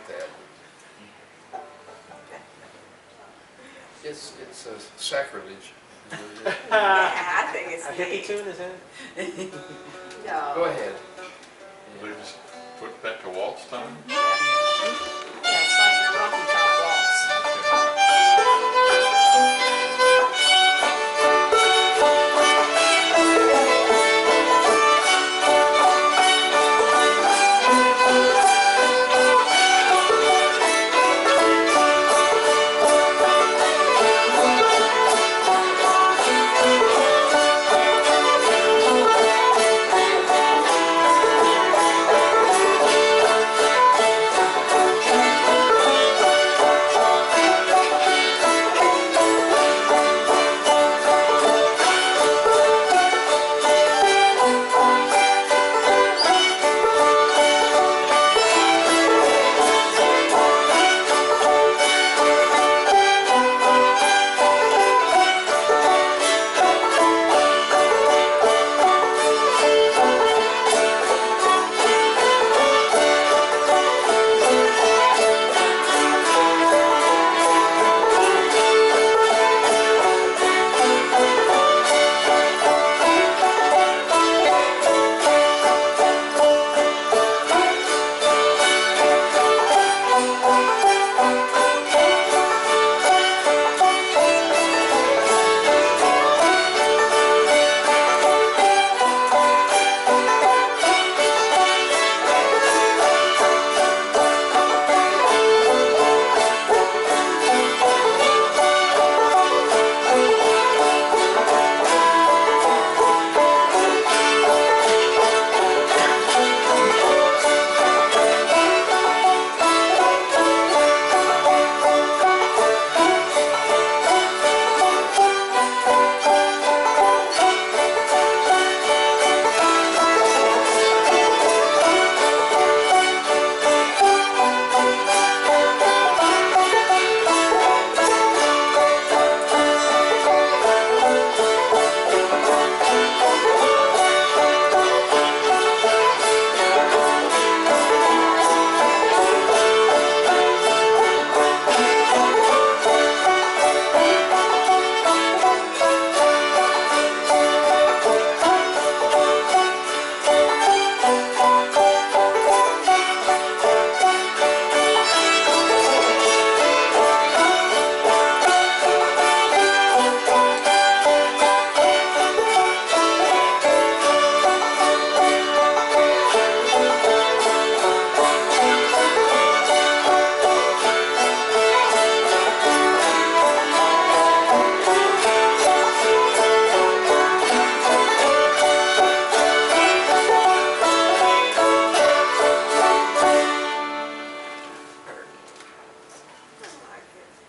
like that. It's a sacrilege. Is what it is. Yeah, I think it's A hippie neat. tune, is it? No. Go ahead. They just put that to waltz time? Yeah, it's like your Rocky Top waltz.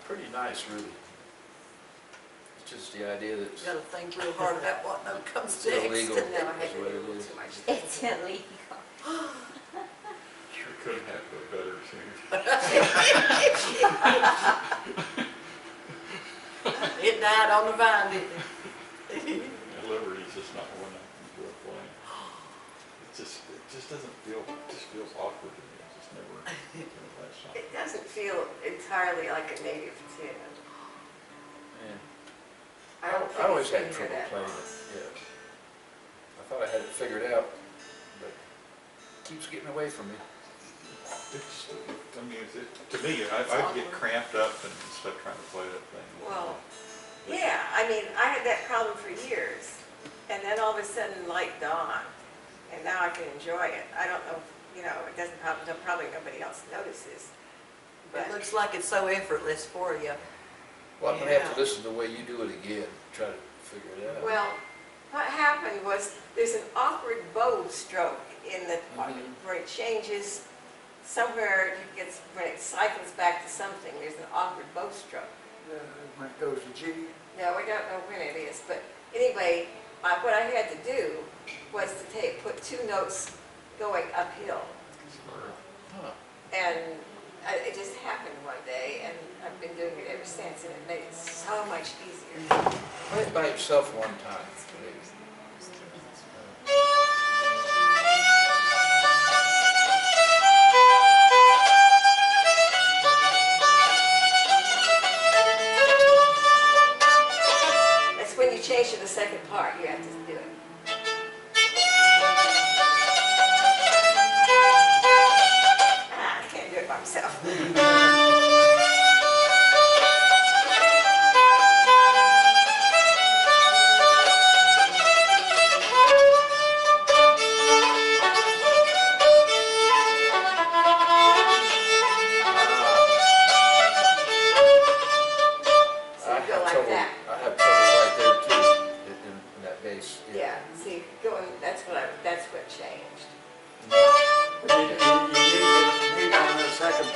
Pretty nice, really. It's just the idea that You gotta think real hard about what note comes it's next. illegal No, is I had to what do it a little is. too much. It's illegal. Sure couldn't have a better tune. It died on the vine, didn't it? Liberty's just not one I can enjoy playing. It just doesn't feel, it just feels awkward to me. It just never, that song. It doesn't feel entirely like a native tune. Yeah. I don't I always think had it's been trouble here that playing long. it. Yeah. I thought I had it figured out, but it keeps getting away from me. It's, I mean, to me, I'd get cramped up and stuff trying to play that thing. Well, yeah, I mean, I had that problem for years, and then all of a sudden light dawned, and now I can enjoy it. I don't know, you know, it doesn't probably nobody else notices, but It looks like it's so effortless for you. Well, I'm gonna have Yeah. to listen to the way you do it again, try to figure it out. well, what happened was there's an awkward bow stroke in the where it changes somewhere. It gets when it cycles back to something. There's an awkward bow stroke. When it goes to G. No, we don't know when it is, but anyway, what I had to do was to put two notes going uphill, Huh. and it just happened one day, and I've been doing it ever since, and it made it so much easier. Play it by yourself one time, please.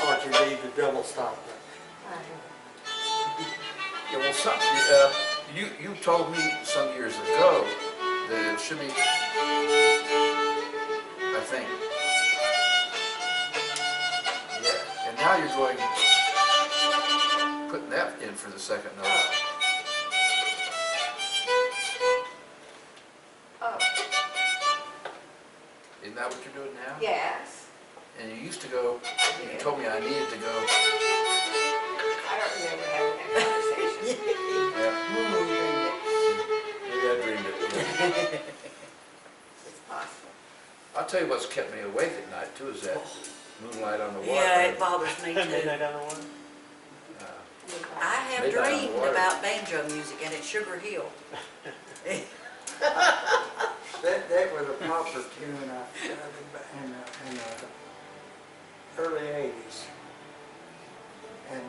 part you need to double stop it. Yeah, well, you told me some years ago that it should be, I think. Yeah, and now you're going, putting that in for the second note. Oh, Isn't that what you're doing now? yes. And you used to go, you told me I needed to go. I don't remember having that conversation. Yeah, Moo dreamed it. maybe I dreamed it. Yeah. It's possible. I'll tell you what's kept me awake at night too is that moonlight on the water. Yeah, it bothers me too. Midnight on the Water? Uh, I have Midnight on the dreamed Water. about banjo music and it's Sugar Hill. That was a popular tune in the early 80s. And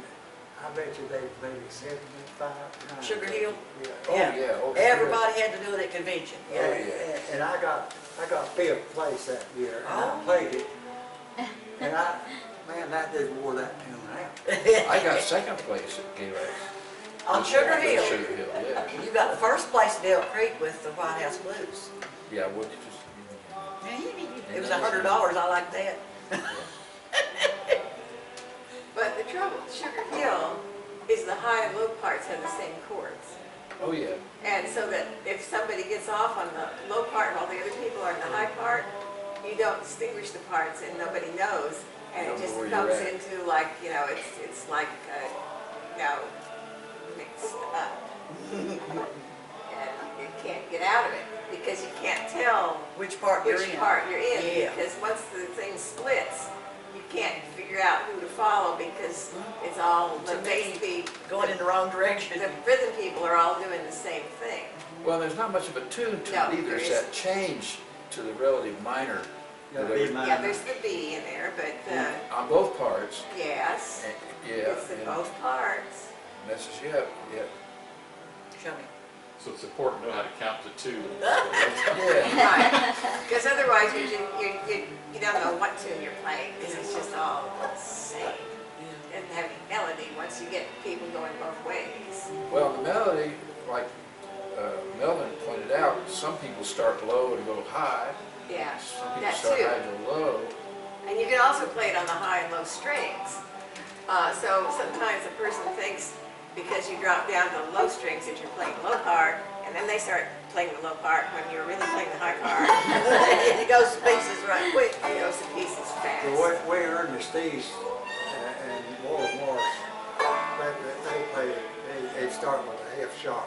I bet you they played it 75 times. Sugar Hill? Yeah. Oh, yeah. Oh, sure. Everybody had to do it at convention. Oh, yeah. And I got fifth place that year, and I Oh. played it. And man, that just wore that tune out. I got second place at Galax. On Sugar With Hill. Sugar Hill, yeah. You got the first place at Elk Creek with the White House Blues. Yeah, what you just, It was $100, I like that. But the trouble with Sugar Hill is the high and low parts have the same chords. oh, yeah. And so that if somebody gets off on the low part while the other people are in the high part, you don't distinguish the parts and nobody knows. And You it don't just know where comes you're at. into like, it's like, mixed up. And you can't get out of it because you can't tell Which part you're which in. part you're in. Yeah. Because once the thing splits, you can't figure out who to follow because it's all, the To bass me, beat, Going in the wrong direction. the rhythm people are all doing the same thing. Well, there's not much of a tune to No, it either. there It's isn't. that change to the relative minor. Yeah, whatever, B minor. Yeah, there's the B in there, but, on both parts. yes, And, yeah, it's in and both parts. messes you up. Yeah. Show me. So it's important to know how to count to 2. Yeah. Right, because otherwise you don't know what tune you're playing, because it's just all the same. It doesn't have any melody once you get people going both ways. Well, the melody, like Melvin pointed out, some people start low and go high. Yeah, Some people that start too. high and go low. And you can also play it on the high and low strings. So sometimes a person thinks because you drop down to the low strings that you're playing the low part, and then they start playing the low part when you're really playing the high part. It goes to pieces right quick. It goes to pieces fast. The way Ernest Steves and Laura Morris, they play, they start with a F sharp.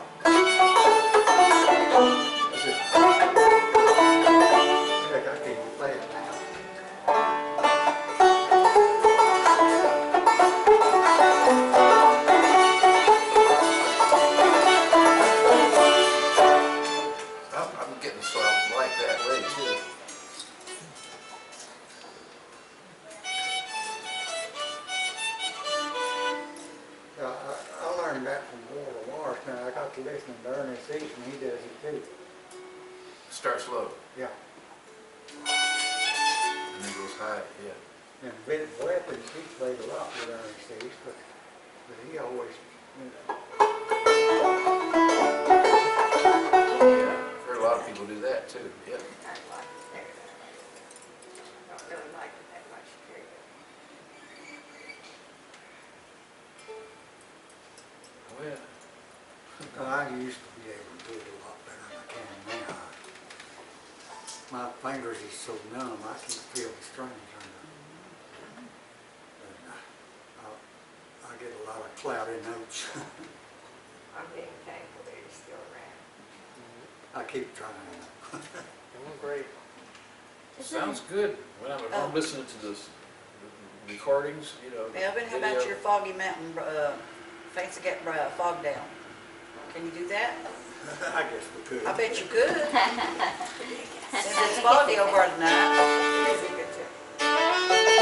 Heck, I can't even play it now. I'm getting so I like that way too. I learned that from Laura Morris. Now I got to listen to Ernest Steves, and he does it too. Start slow Yeah. and then goes high. Yeah. And Vince Blevins, he played a lot with Ernest Steves, but he always, Yeah. I've heard a lot of people do that too. Yeah. I like it there. I don't really like it that much, period. Well, I used to be able to do it a lot better than I can now. My fingers is so numb, I can't feel the strings on them. I get a lot of cloudy notes. I'm being thankful that you're still around. I keep trying. Oh, great. sounds good. When I'm listening to this recordings, Melvin, how about video. your Foggy Mountain, Fancy Get Fog Down? Can you do that? I guess we could. I bet you could. Since it's foggy over tonight. It is a good tune.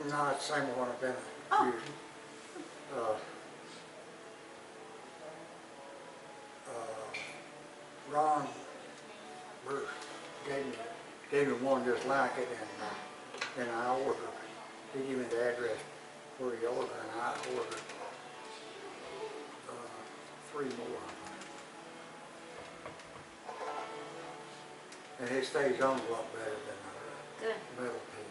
No, it's the same one I've been Oh. using. Uh, Ron Bruce gave me one just like it, and I ordered. He gave me the address where he ordered, and I ordered 3 more. And it stays on a lot better than Good. a metal piece.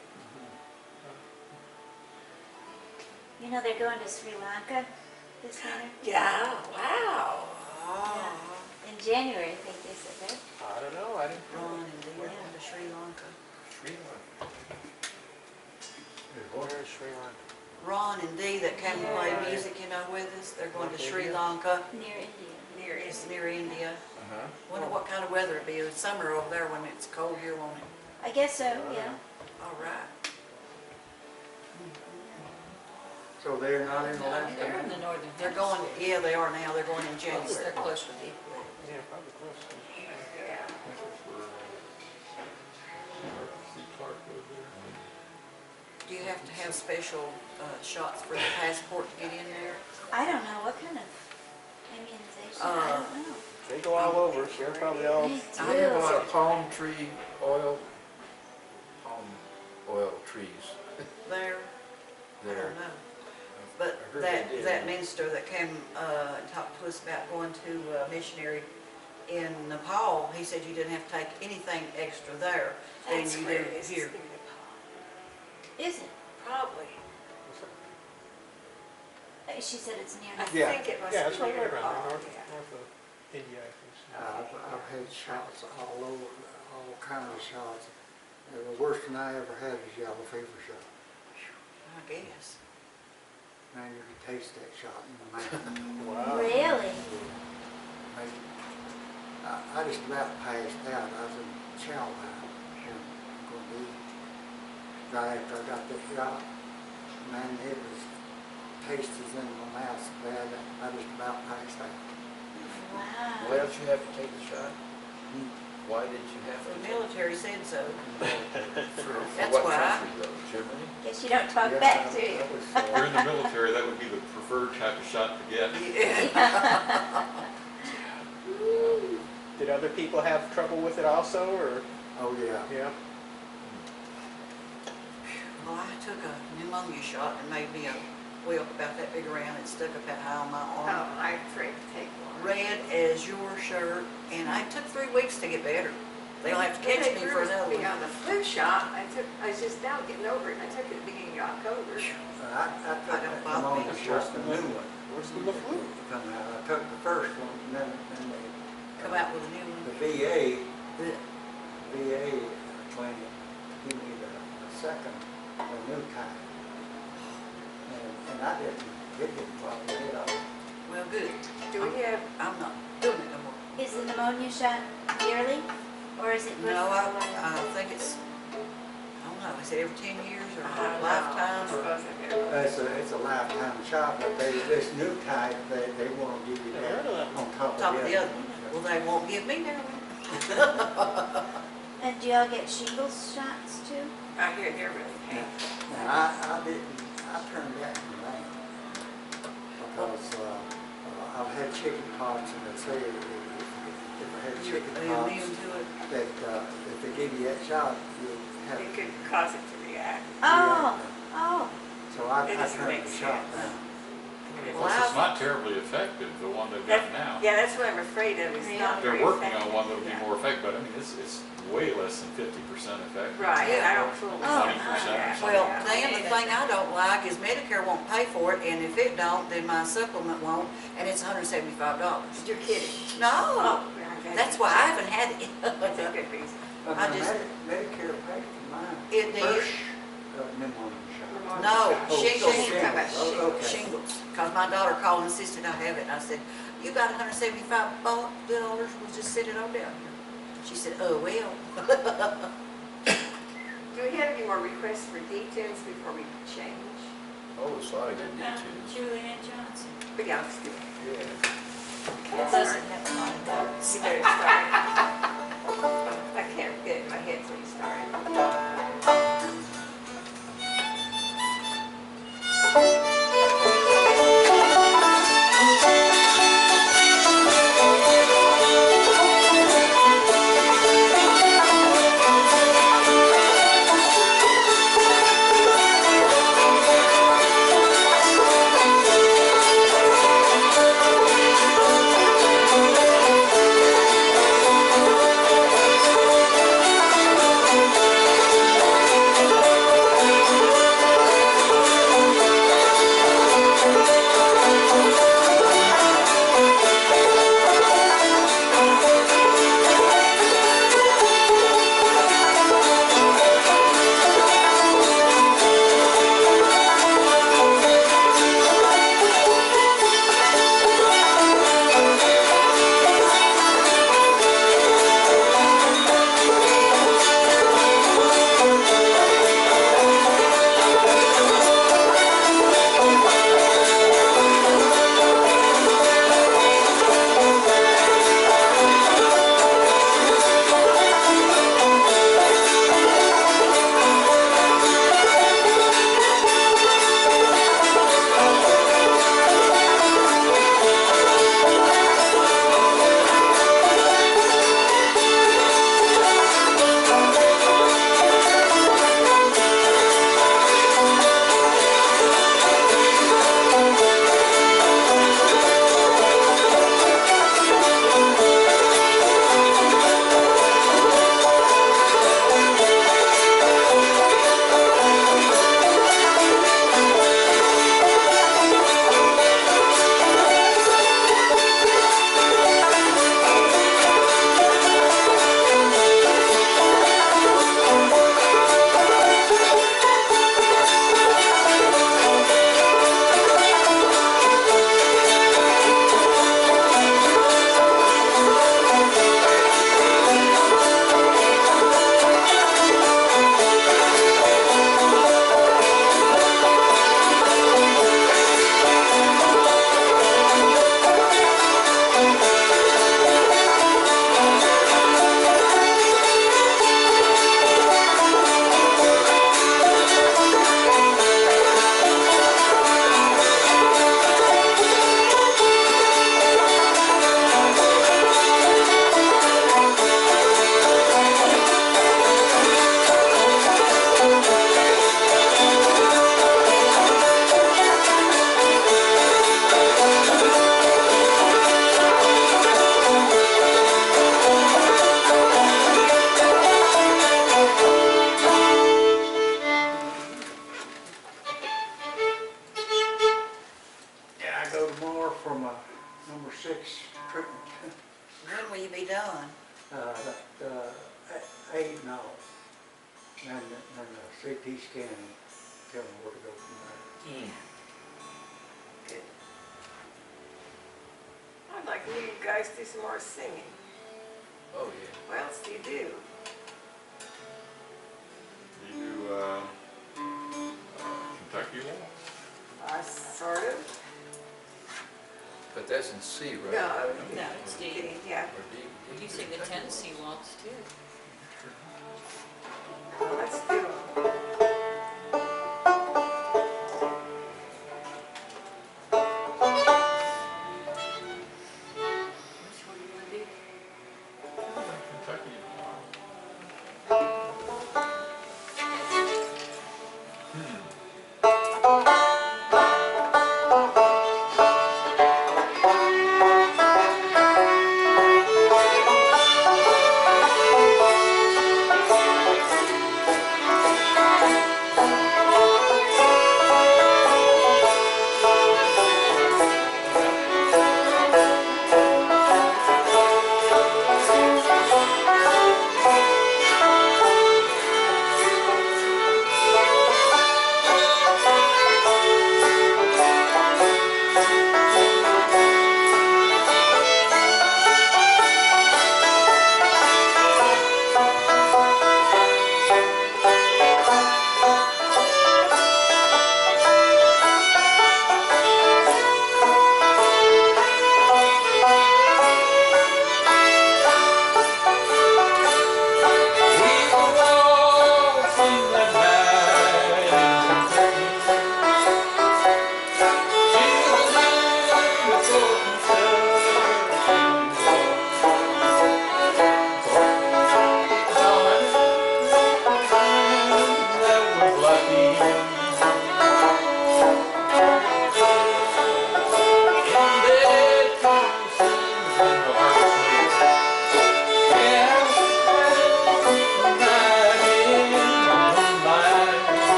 You know they're going to Sri Lanka this winter? Yeah, wow. Yeah. In January, I think they said that. I don't know, I didn't. Ron and Dee are going to Sri Lanka. Sri Lanka. Where's Sri Lanka? Ron and Dee that came to play music, you know, with us, they're going to Sri Lanka. Near India. Near It's is, near India. Uh-huh. Wonder what kind of weather it'd be. It's summer over there when it's cold here, won't it? I guess so, yeah. All right. So they're not in Alaska? They're in the northern. They're going, yeah, they are now. They're going in January. They're close to Deep. Yeah, probably close. yeah. This is where, Arthur C. Clarke lived there. Do you have to have special shots for the passport to get in there? I don't know what kind of immunization, I don't know. They go all over, so they're probably all. Me I have a lot too. of palm tree oil, palm oil trees There? I there. don't know. But I heard that, they did. that minister that came and talked to us about going to missionary in Nepal, he said you didn't have to take anything extra there than That's you where do it is. here. Is it? Probably. She said it's near. I Yeah. think it must Yeah, be it's right near around Nepal, there, yeah. north of India, I think. I've had shots all over, all kinds of shots. And the worst one I ever had was yellow fever shot. I guess. Man, you could taste that shot in the mouth. Wow. Really? I just about passed out. I was in chow line and going to eat. Right after I got that shot, man, it was tasted in my mouth so bad that I just about passed out. Wow. Why don't you have to take the shot? Why did you have to? The military said so. For That's what why. country though? Germany? Guess you don't talk Yeah, back to that you. was, If you're in the military, that would be the preferred type of shot to get. Yeah. Did other people have trouble with it also, or? oh yeah. Yeah. Well, I took a pneumonia shot and made me a whelp about that big around and stuck about high on my Oh, arm. I'm afraid to take one. Red as your shirt, and I took 3 weeks to get better. They'll have to catch me for another Me one. on the flu shot, I was just now getting over it, and I took it at the beginning of October. I took don't that bother me. pneumonia shot, the new one. What's the flu? Come out. I took the first one and then they. Come out with a new one. The VA clinic gave me the second, the new kind. And I didn't, it didn't bother me at all. Well, good. Do we have, I'm not doing it no more. Is the pneumonia shot yearly, or is it good No, for a I while? think it's, I don't know, is it every 10 years or I don't know. lifetime I or? suppose I better- It's a lifetime shot, but this new type, they want to give you Never heard that of that. on top Top of of the the other. other. Well, they won't give me that one. And do y'all get shingles shots too? I hear they're really painful. Now, I turned that one down because I've had chicken pox and they say if I had chicken Are you pox, immune to it? that if they give you that shot, you'll have. It could cause it to react. Oh, oh. So I It doesn't turned make the shot sense. down. Well, Plus, it's I've- not terribly effective, the one they've That- got now. Yeah, that's what I'm afraid of, it's not They're very working on effective. one that'll be Yeah. more effective, but I mean, it's way less than 50% effective. Right, and I don't fool with Oh, something like 20% or that. something. Well, Yeah. Dan, the thing I don't like is Medicare won't pay for it, and if it don't, then my supplement won't, and it's $175. You're kidding. No, Oh, that's why I haven't had it. That's a good reason. But I the just- Medicare paid for mine. It did? First, pneumonia shot. No, Oh, shingles. You're talking about Oh, shingles. okay. Shingles, because my daughter called and insisted I have it, and I said, you got $175, we'll just sit it on down here. She said, oh, well. Do we have any more requests for details before we change? Oh, it's a lot of good details. Julianne Johnson. But yeah, let's do it. Yeah. It doesn't have a lot of notes. You better start. I can't get it in my head till you start. for my number 6 treatment. When will you be done? That 8 now. And the CT scan, tell me where to go from there. Good. I'd like to hear you guys do some more singing. Oh, yeah. What else do you do? You do, Kentucky Walk? I sort of. But that's in C, right? No. No, it's D. Yeah, Or D. D You for sing the Kentucky. Tennessee waltz too. let's do them. Which one do you want to do? Kentucky.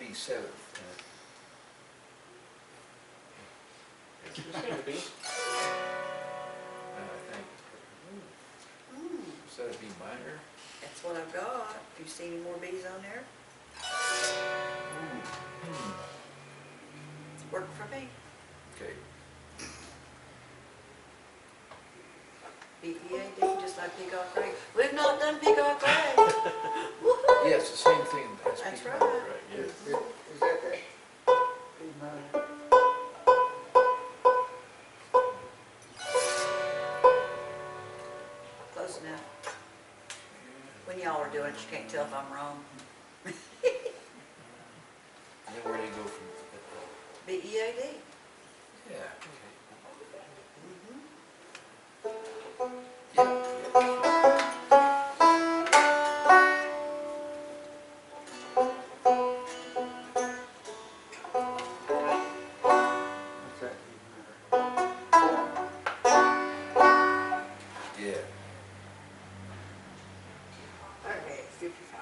be 7th. It should be. I think. Hmm, Is that a B minor? that's what I've got. Do you see any more B's on there? It's worked for me. Okay. B-E-A-D, just like Peacock Gray. We've not done Peacock Gray. Woohoo! Yeah, it's the same thing as That's B right. minor, right? Yeah. Is that that? B minor? Close enough. When y'all are doing it, you can't tell if I'm wrong. And then where do you go from? B-E-A-D. Yeah. Okay. Mhm. Yeah. What's that B minor? Yeah. Okay, it's 55.